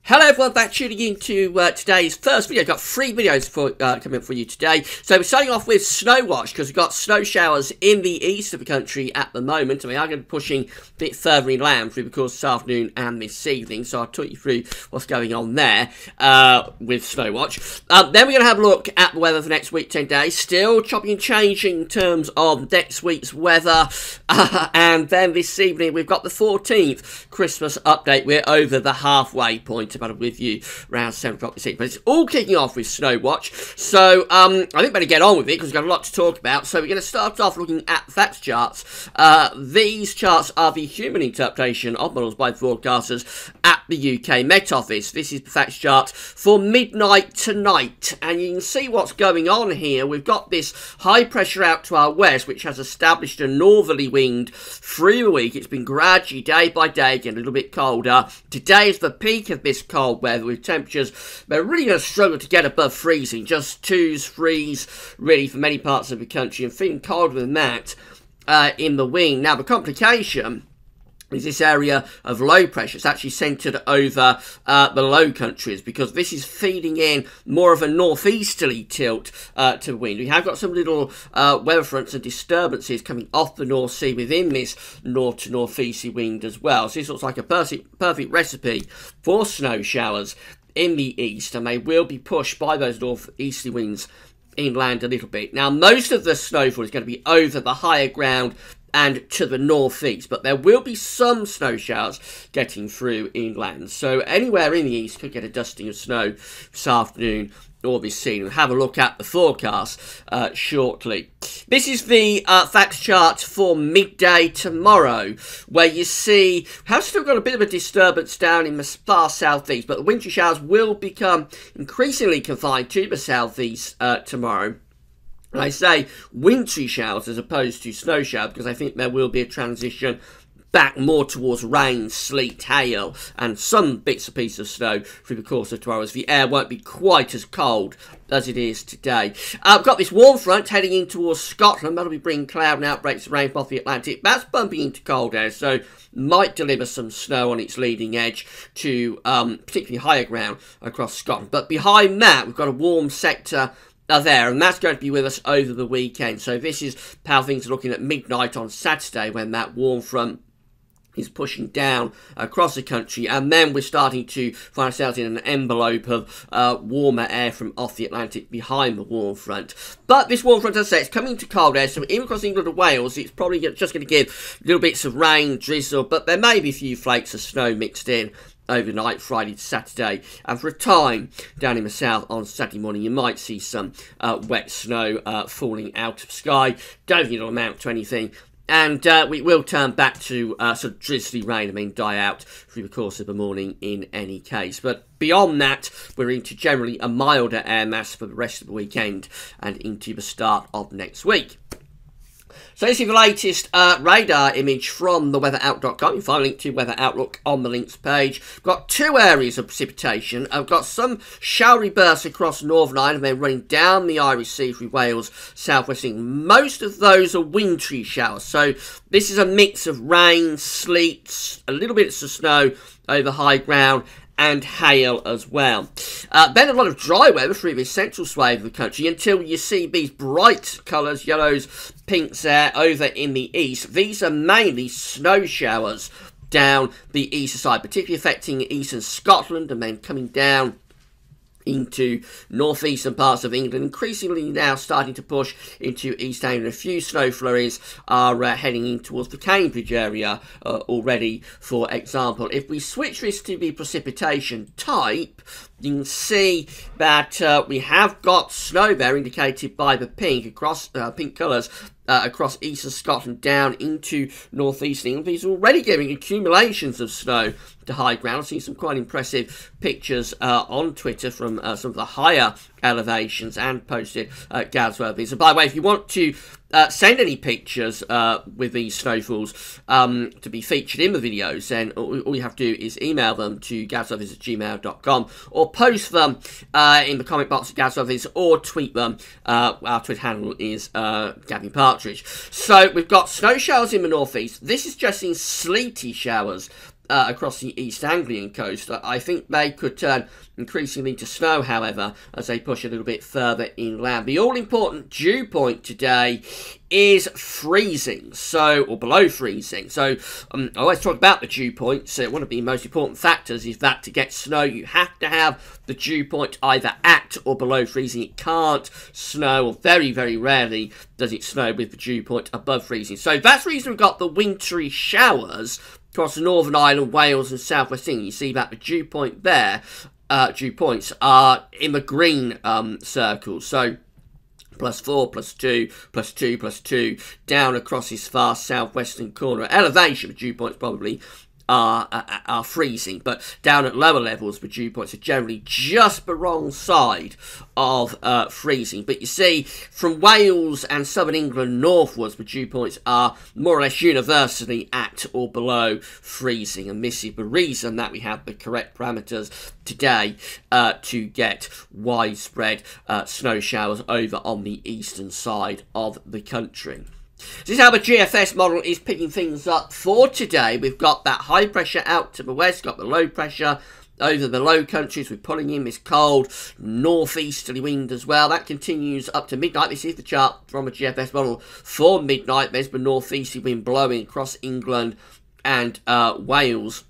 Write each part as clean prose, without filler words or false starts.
Hello everyone, back tuning in to today's first video. I've got 3 videos coming up for you today. So we're starting off with snow watch because we've got snow showers in the east of the country at the moment. And we are going to be pushing a bit further inland through the course this afternoon and this evening. So I'll talk you through what's going on there with snow watch. Then we're going to have a look at the weather for the next week, 10 days. Still chopping and changing in terms of next week's weather. And then this evening we've got the 14th Christmas update. We're over the halfway point. About with you around 7 o'clock this evening. But it's all kicking off with snow watch. So I think we better get on with it because we've got a lot to talk about. So we're going to start off looking at facts charts. These charts are the human interpretation of models by the broadcasters at the UK Met Office. This is the facts chart for midnight tonight. And you can see what's going on here. We've got this high pressure out to our west, which has established a northerly wind through the week. It's been gradually, day by day, getting a little bit colder. Today is the peak of this cold weather with temperatures they're really going to struggle to get above freezing, just 2s, 3s really for many parts of the country, and feeling colder than that in the wing. Now the complication is this area of low pressure. It's actually centred over the low countries because this is feeding in more of a northeasterly tilt to the wind. We have got some little weather fronts and disturbances coming off the North Sea within this north to northeasterly wind as well. So this looks like a perfect recipe for snow showers in the east, and they will be pushed by those northeasterly winds inland a little bit. Now most of the snowfall is going to be over the higher ground and to the northeast, but there will be some snow showers getting through inland. So anywhere in the east could get a dusting of snow this afternoon or this evening. We'll have a look at the forecast shortly. This is the facts chart for midday tomorrow, where you see we have still got a bit of a disturbance down in the far southeast, but the wintry showers will become increasingly confined to the southeast tomorrow. And I say wintry showers as opposed to snow showers because I think there will be a transition back more towards rain, sleet, hail, and some bits and pieces of snow through the course of tomorrow, as the air won't be quite as cold as it is today. I've got this warm front heading in towards Scotland. That'll be bringing cloud and outbreaks of rain off the Atlantic. That's bumping into cold air, so might deliver some snow on its leading edge to particularly higher ground across Scotland. But behind that, we've got a warm sector there, and that's going to be with us over the weekend. So this is how things are looking at midnight on Saturday when that warm front is pushing down across the country, and then we're starting to find ourselves in an envelope of warmer air from off the Atlantic behind the warm front. But this warm front, as I say, it's coming to cold air, so even across England and Wales, it's probably just going to give little bits of rain, drizzle, but there may be a few flakes of snow mixed in overnight, Friday to Saturday, and for a time down in the south on Saturday morning you might see some wet snow falling out of sky. Don't think it'll amount to anything, and we will turn back to sort of drizzly rain, die out through the course of the morning in any case. But beyond that, we're into generally a milder air mass for the rest of the weekend and into the start of next week. So this is the latest radar image from theweatheroutlook.com. You can find a link to Weather Outlook on the links page. We've got 2 areas of precipitation. I've got some showery bursts across Northern Ireland, then running down the Irish Sea through Wales, southwest England. Most of those are wintry showers. So this is a mix of rain, sleet, a little bit of snow over high ground, and hail as well. Then a lot of dry weather through the central swathe of the country until you see these bright colours, yellows, pinks there over in the east. These are mainly snow showers down the eastern side, particularly affecting eastern Scotland and then coming down into northeastern parts of England, increasingly now starting to push into East Anglia. A few snow flurries are heading in towards the Cambridge area already, for example. If we switch this to the precipitation type, you can see that we have got snow there indicated by the pink across pink colours across eastern Scotland down into northeastern England. These are already giving accumulations of snow to high ground. I've seen some quite impressive pictures on Twitter from some of the higher elevations and posted at Gadsworthy. So by the way, if you want to send any pictures with these snowfalls to be featured in the videos, then all you have to do is email them to gadsworthies@gmail.com or post them in the comment box at Gadsworthies or tweet them. Our Twitter handle is Gavin Partridge. So we've got snow showers in the northeast. This is just in sleety showers across the East Anglian coast. I think they could turn increasingly to snow, however, as they push a little bit further inland. The all-important dew point today is freezing, or below freezing. So I always talk about the dew point. So one of the most important factors is that to get snow, you have to have the dew point either at or below freezing. It can't snow, or very, very rarely does it snow with the dew point above freezing. So that's the reason we've got the wintry showers across the Northern Ireland, Wales and South West England. You see that the dew point there, dew points are in the green circles. So +4, +2, +2, +2, down across this far southwestern corner. At elevation, the dew points probably are freezing, but down at lower levels, the dew points are generally just the wrong side of freezing. But you see, from Wales and southern England northwards, the dew points are more or less universally at or below freezing, and this is the reason that we have the correct parameters today to get widespread snow showers over on the eastern side of the country. This is how the GFS model is picking things up for today. We've got that high pressure out to the west, got the low pressure over the low countries. We're pulling in this cold northeasterly wind as well. That continues up to midnight. This is the chart from a GFS model for midnight. There's the northeasterly wind blowing across England and Wales.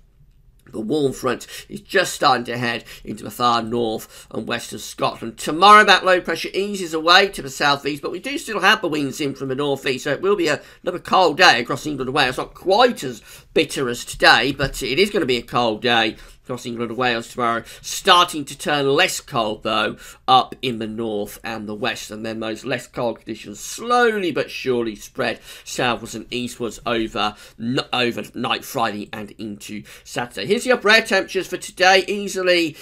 The warm front is just starting to head into the far north and west of Scotland. Tomorrow that low pressure eases away to the southeast, but we do still have the winds in from the northeast, so it will be another cold day across England and Wales. Not quite as bitter as today, but it is going to be a cold day across England and Wales tomorrow, starting to turn less cold though up in the north and the west, and then those less cold conditions slowly but surely spread southwards and eastwards over night Friday and into Saturday. Here's the upper air temperatures for today, easily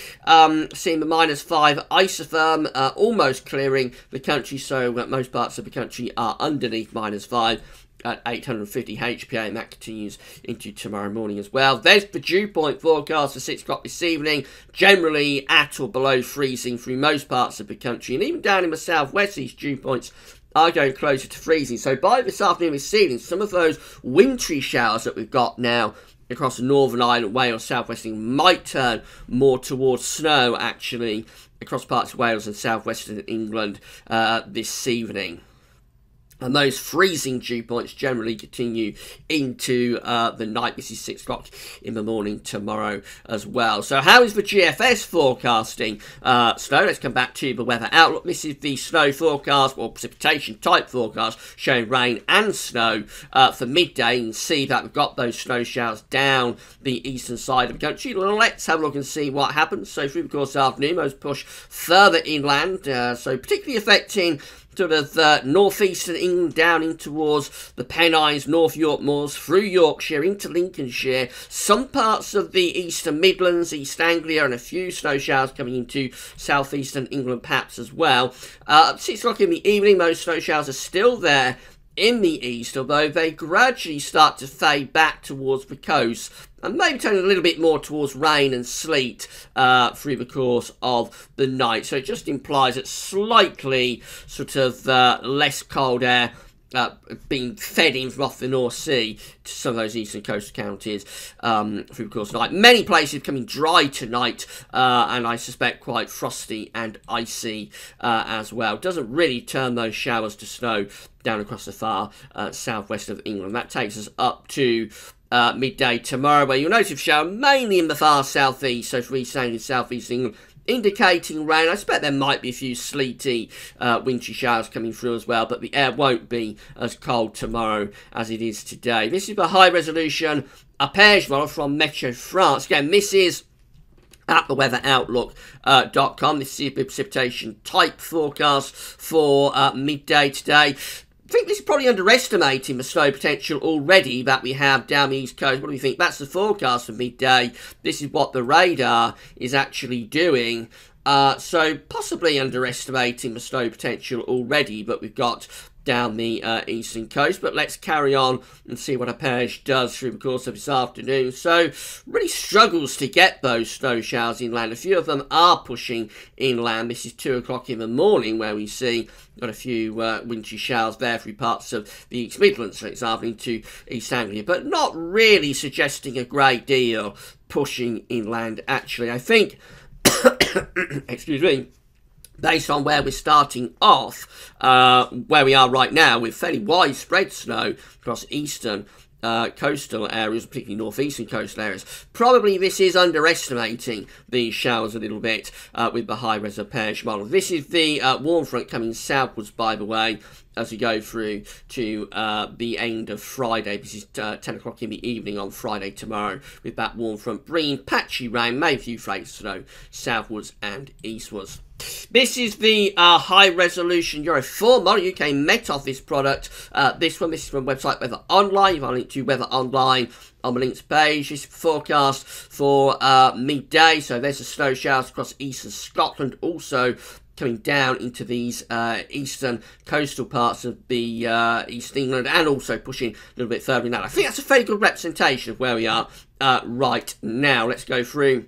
seeing the -5 isotherm, almost clearing the country, so most parts of the country are underneath -5 at 850 HPA, and that continues into tomorrow morning as well. There's the dew point forecast for 6 o'clock this evening, generally at or below freezing through most parts of the country, and even down in the southwest these dew points are going closer to freezing. So by this afternoon, this evening, some of those wintry showers that we've got now across the Northern Ireland, Wales, southwest England might turn more towards snow actually across parts of Wales and southwestern England this evening. And those freezing dew points generally continue into the night. This is 6 o'clock in the morning tomorrow as well. So how is the GFS forecasting snow? Let's come back to the weather outlook. This is the snow forecast, or precipitation type forecast, showing rain and snow for midday. You can see that we've got those snow showers down the eastern side of the country. Let's have a look and see what happens. So through the course of the afternoon, those push further inland, so particularly affecting sort of northeastern England down in towards the Pennines, North York Moors, through Yorkshire into Lincolnshire, some parts of the Eastern Midlands, East Anglia, and a few snow showers coming into southeastern England perhaps as well. 6 o'clock in the evening, those snow showers are still there in the east, although they gradually start to fade back towards the coast and maybe turn a little bit more towards rain and sleet through the course of the night. So it just implies that slightly sort of less cold air being fed in from off the North Sea to some of those eastern coastal counties through the course of the night. Many places becoming dry tonight, and I suspect quite frosty and icy as well. Doesn't really turn those showers to snow down across the far southwest of England. That takes us up to midday tomorrow, where you'll notice a shower mainly in the far southeast, so for East Anglia, southeast England, indicating rain. I expect there might be a few sleety, wintry showers coming through as well, but the air won't be as cold tomorrow as it is today. This is the high-resolution Apage model from Meteo France. Again, this is at theweatheroutlook.com. This is the precipitation type forecast for midday today. I think this is probably underestimating the snow potential already that we have down the east coast. What do we think? That's the forecast for midday. This is what the radar is actually doing. So possibly underestimating the snow potential already, but we've got down the eastern coast. But let's carry on and see what Arpège does through the course of this afternoon. So really struggles to get those snow showers inland. A few of them are pushing inland. This is 2 o'clock in the morning where we see got a few wintry showers there through parts of the East Midlands, for example, into East Anglia, but not really suggesting a great deal pushing inland, actually. I think, excuse me, based on where we're starting off, where we are right now, with fairly widespread snow across eastern coastal areas, particularly northeastern coastal areas. Probably this is underestimating these showers a little bit with the high res Arpège model. This is the warm front coming southwards, by the way, as we go through to the end of Friday. This is 10 o'clock in the evening on Friday tomorrow, with that warm front bringing patchy rain, maybe a few flakes of snow southwards and eastwards. This is the high resolution Euro 4 model. UK met off this product. This is from website Weather Online. I'll link to Weather Online on the links page. This is forecast for midday. So there's the snow showers across eastern Scotland, also coming down into these eastern coastal parts of the East England, and also pushing a little bit further inland. I think that's a fairly good representation of where we are right now. Let's go through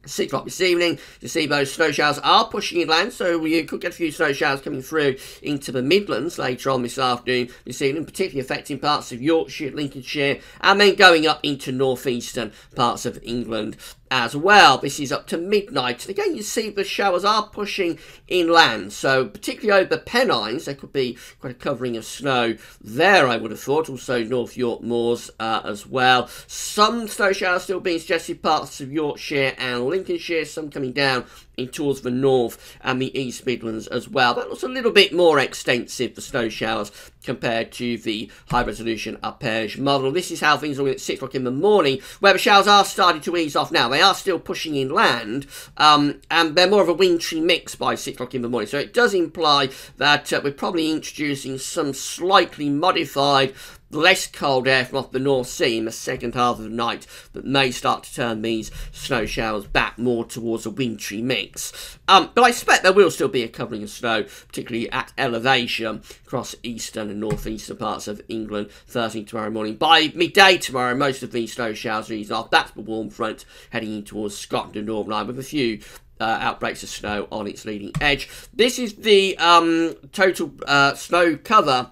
6 o'clock this evening. You see those snow showers are pushing inland, so we could get a few snow showers coming through into the Midlands later on this afternoon, this evening, particularly affecting parts of Yorkshire, Lincolnshire, and then going up into northeastern parts of England as well. This is up to midnight. And again, you see the showers are pushing inland. So particularly over the Pennines, there could be quite a covering of snow there, I would have thought. Also North York Moors as well. Some snow showers still being suggested parts of Yorkshire and Lincolnshire. Some coming down in towards the north and the East Midlands as well. That looks a little bit more extensive, the snow showers, compared to the high-resolution Arpège model. This is how things are at 6 o'clock in the morning, where the showers are starting to ease off now. They are still pushing inland, and they're more of a wintry mix by 6 o'clock in the morning. So it does imply that we're probably introducing some slightly modified, less cold air from off the North Sea in the second half of the night that may start to turn these snow showers back more towards a wintry mix. But I expect there will still be a covering of snow, particularly at elevation across eastern and northeastern parts of England Thursday and tomorrow morning. By midday tomorrow, most of these snow showers are easing off. That's the warm front heading in towards Scotland and Northern Ireland, with a few outbreaks of snow on its leading edge. This is the total snow cover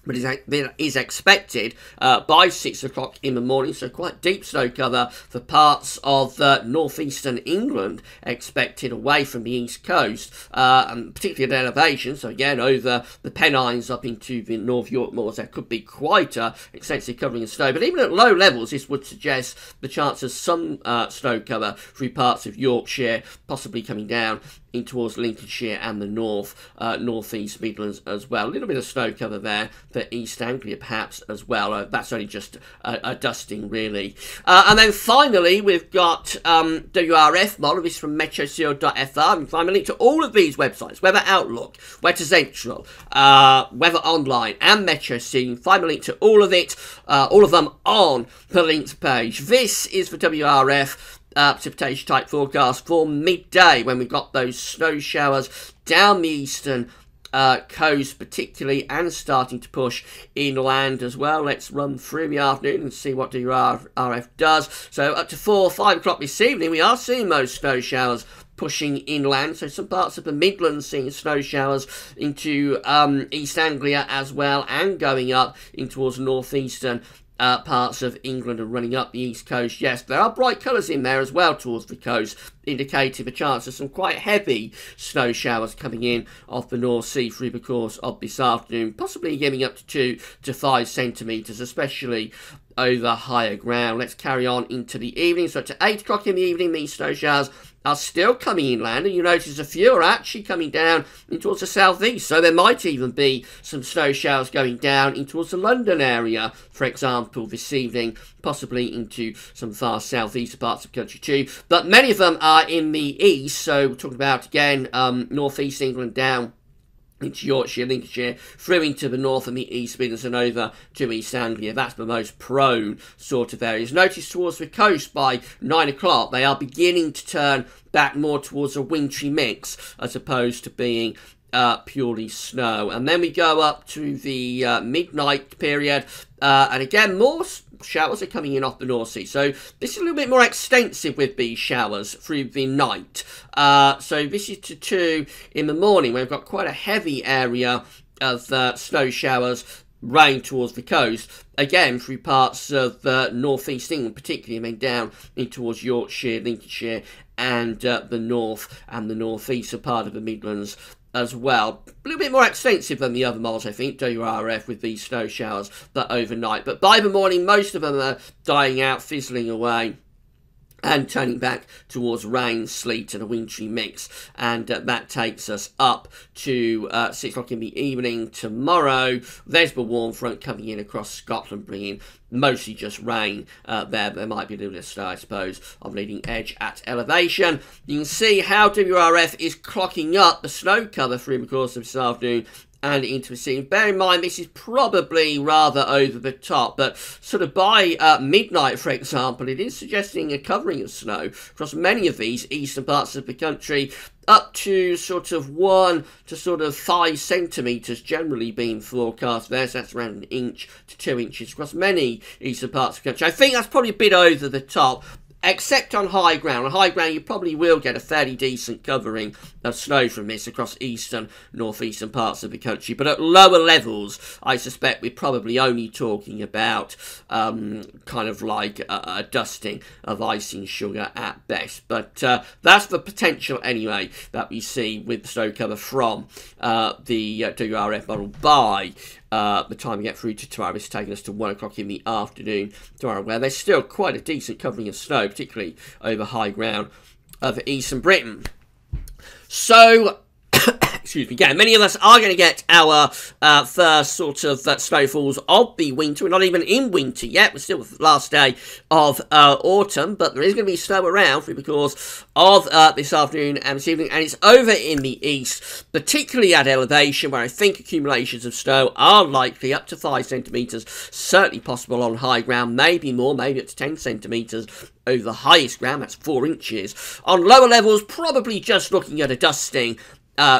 that is expected by 6 o'clock in the morning, so quite deep snow cover for parts of northeastern England expected away from the east coast, and particularly at elevation. So again, over the Pennines up into the North York Moors, there could be quite a extensive covering of snow. But even at low levels, this would suggest the chance of some snow cover through parts of Yorkshire, possibly coming down in towards Lincolnshire and the northeast Midlands as well. A little bit of snow cover there for East Anglia perhaps as well. That's only just a dusting really. And then finally we've got WRF model. This is from meteoceo.fr. You can find a link to all of these websites: Weather Outlook, Weather Central, Weather Online and Meteoceo. You can find a link to all of it, all of them on the links page. This is for WRF precipitation type forecast for midday, when we've got those snow showers down the eastern coast particularly, and starting to push inland as well. Let's run through the afternoon and see what WRF does. So up to 4 or 5 o'clock this evening, we are seeing those snow showers pushing inland. So some parts of the Midlands seeing snow showers into East Anglia as well, and going up in towards northeastern parts of England and running up the east coast. Yes, there are bright colours in there as well towards the coast, indicating a chance of some quite heavy snow showers coming in off the North Sea through the course of this afternoon, possibly getting up to 2 to 5 centimetres, especially over higher ground. Let's carry on into the evening. So to 8 o'clock in the evening, these snow showers are still coming inland, and you notice a few are actually coming down in towards the southeast. So there might even be some snow showers going down in towards the London area, for example, this evening, possibly into some far southeastern parts of the country too. But many of them are in the east, so we're talking about, again, northeast England down into Yorkshire, Lincolnshire, through into the north and the East Midlands and over to East Anglia. That's the most prone sort of areas. Notice towards the coast by 9 o'clock, they are beginning to turn back more towards a wintry mix, as opposed to being purely snow. And then we go up to the midnight period, and again, more showers are coming in off the North Sea. So this is a little bit more extensive with these showers through the night. So this is to 2 in the morning, where we've got quite a heavy area of snow showers, rain towards the coast, again through parts of northeast England particularly, and then down in towards Yorkshire, Lincolnshire, and the north and the northeastern part of the Midlands as well. A little bit more extensive than the other models, I think, WRF, with these snow showers that overnight. But by the morning, most of them are dying out, fizzling away, and turning back towards rain, sleet, and a wintry mix. And that takes us up to 6 o'clock in the evening tomorrow. There's the warm front coming in across Scotland, bringing mostly just rain there. There might be a little bit of snow, I suppose, on leading edge at elevation. You can see how WRF is clocking up the snow cover through the course of this afternoon and into the scene. Bear in mind, this is probably rather over the top, but sort of by midnight, for example, it is suggesting a covering of snow across many of these eastern parts of the country, up to sort of 1 to sort of 5 centimetres generally being forecast there. So that's around 1 inch to 2 inches across many eastern parts of the country. I think that's probably a bit over the top, except on high ground. On high ground, you probably will get a fairly decent covering of snow from this across eastern, northeastern parts of the country. But at lower levels, I suspect we're probably only talking about kind of like a dusting of icing sugar at best. But that's the potential, anyway, that we see with the snow cover from the WRF model by the time we get through to tomorrow. It's taking us to 1 o'clock in the afternoon tomorrow, where there's still quite a decent covering of snow, particularly over high ground of eastern Britain. So, excuse me, again, many of us are going to get our first sort of snowfalls of the winter. We're not even in winter yet. We're still the last day of autumn, but there is going to be snow around through the course of this afternoon and this evening, and it's over in the east, particularly at elevation, where I think accumulations of snow are likely up to 5 centimetres, certainly possible on high ground, maybe more, maybe up to 10 centimetres over the highest ground, that's 4 inches. On lower levels, probably just looking at a dusting,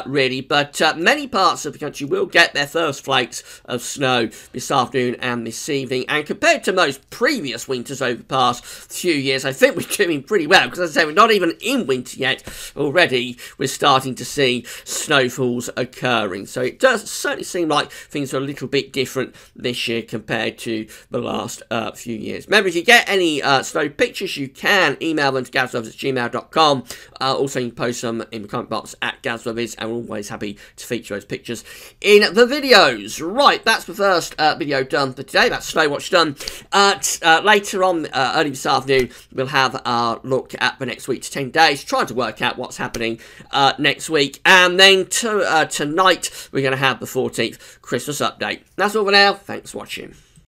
really, but many parts of the country will get their first flakes of snow this afternoon and this evening, and compared to most previous winters over the past few years, I think we're doing pretty well, because as I say, we're not even in winter yet. Already we're starting to see snowfalls occurring, so it does certainly seem like things are a little bit different this year compared to the last few years. Remember, if you get any snow pictures, you can email them to gazlovers@gmail.com. Also, you can post them in the comment box at gazlovers, and we're always happy to feature those pictures in the videos. Right, that's the first video done for today. That's Snowwatch done. Later on, early this afternoon, we'll have our look at the next week's 10 days, trying to work out what's happening next week. And then tonight, we're going to have the 14th Christmas update. That's all for now. Thanks for watching.